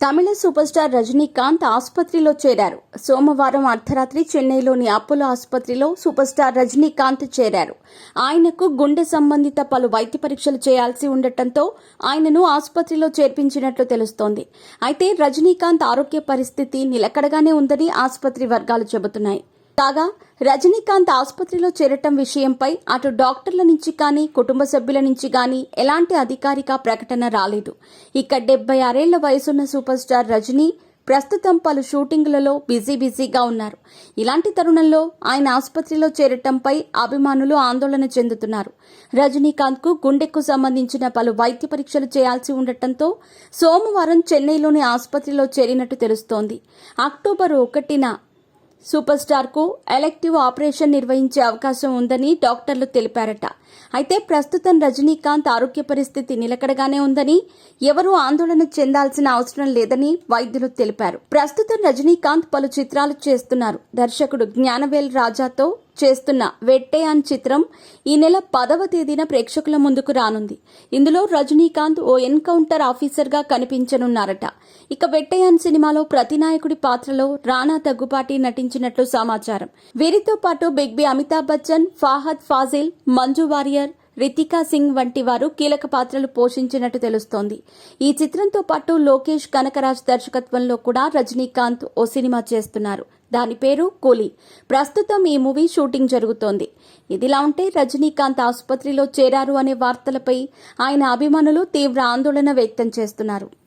తమిళ super star Rajinikanth ఆసుపత్రిలో చేరారు. సోమవారం అర్ధరాత్రి చెన్నైలోని అపోలో ఆసుపత్రిలో సూపర్ స్టార్ రజనీకాంత్ చేరారు. ఆయనకు గుండె సంబంధిత పలు వైద్య పరీక్షలు చేయాల్సి ఉండటంతో ఆయనను ఆసుపత్రిలో చేర్పించినట్లు తెలుస్తోంది. అయితే రజనీకాంత్ ఆరోగ్య పరిస్థితి నిలకడగానే ఉందని ఆసుపత్రి వర్గాలు చెబుతున్నాయి. కాగా రజనీకాంత్ ఆసుపత్రిలో చేరటం విషయంపై అటు డాక్టర్ల నుంచి కానీ కుటుంబ సభ్యుల నుంచి కానీ ఎలాంటి అధికారిక ప్రకటన రాలేదు. ఇక 76 ఏళ్ల వయసున్న సూపర్ స్టార్ రజనీ ప్రస్తుతం పలు షూటింగ్లలో బిజీగా ఉన్నారు. ఇలాంటి తరుణంలో ఆయన ఆసుపత్రిలో చేరటంపై అభిమానులు ఆందోళన చెందుతున్నారు. రజనీకాంత్ కు గుండెకు సంబంధించిన పలు వైద్య పరీక్షలు చేయాల్సి ఉండటంతో సోమవారం చెన్నైలోని ఆసుపత్రిలో చేరినట్టు తెలుస్తోంది. అక్టోబర్ 1న సూపర్ స్టార్ కు ఎలెక్టివ్ ఆపరేషన్ నిర్వహించే అవకాశం ఉందని డాక్టర్లు తెలిపారట. అయితే ప్రస్తుతం రజనీకాంత్ ఆరోగ్య పరిస్థితి నిలకడగానే ఉందని, ఎవరూ ఆందోళన చెందాల్సిన అవసరం లేదని వైద్యులు తెలిపారు. ప్రస్తుతం రజనీకాంత్ పలు చిత్రాలు చేస్తున్నారు. దర్శకుడు జ్ఞానవేల్ రాజాతో చేస్తున్న వెట్టయాన్ చిత్రం ఈ నెల 10వ తేదీన ప్రేక్షకుల ముందుకు రానుంది. ఇందులో రజనీకాంత్ ఓ ఎన్కౌంటర్ ఆఫీసర్ గా కనిపించనున్నారట. ఇక వెట్టయాన్ సినిమాలో ప్రతినాయకుడి పాత్రలో రానా దగ్గుపాటి నటించినట్లు సమాచారం. వీరితో పాటు బిగ్ బి అమితాబ్ బచ్చన్, ఫాహద్ ఫాజిల్, మంజు వారియర్, రితికా సింగ్ వంటి వారు కీలక పాత్రలు పోషించినట్టు తెలుస్తోంది. ఈ చిత్రంతో పాటు లోకేష్ కనకరాజ్ దర్శకత్వంలో కూడా రజనీకాంత్ ఓ సినిమా చేస్తున్నారు. దాని పేరు కూలీ. ప్రస్తుతం ఈ మూవీ షూటింగ్ జరుగుతోంది. ఇదిలా ఉంటే రజనీకాంత్ ఆసుపత్రిలో చేరారు అనే వార్తలపై ఆయన అభిమానులు తీవ్ర ఆందోళన వ్యక్తం చేస్తున్నారు.